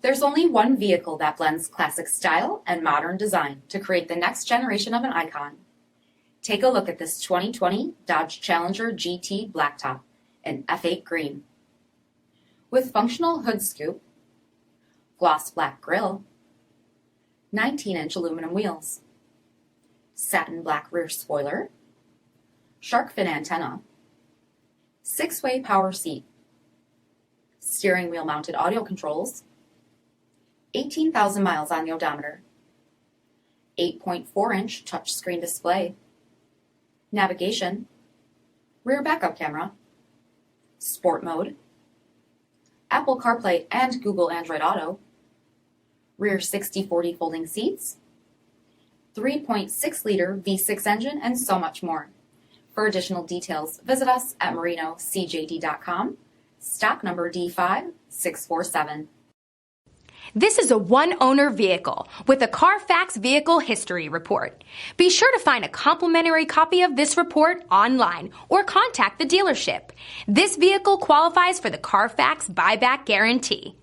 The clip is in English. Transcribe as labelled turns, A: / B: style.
A: There's only one vehicle that blends classic style and modern design to create the next generation of an icon. Take a look at this 2020 Dodge Challenger GT Blacktop in F8 green. With functional hood scoop, gloss black grille, 19-inch aluminum wheels, satin black rear spoiler, shark fin antenna, 6-way power seat, steering wheel mounted audio controls, 18,000 miles on the odometer, 8.4-inch touchscreen display, navigation, rear backup camera, sport mode, Apple CarPlay and Google Android Auto, rear 60/40 folding seats, 3.6-liter V6 engine, and so much more. For additional details, visit us at marinocjd.com, stock number D5647.
B: This is a one-owner vehicle with a Carfax Vehicle History Report. Be sure to find a complimentary copy of this report online or contact the dealership. This vehicle qualifies for the Carfax Buyback Guarantee.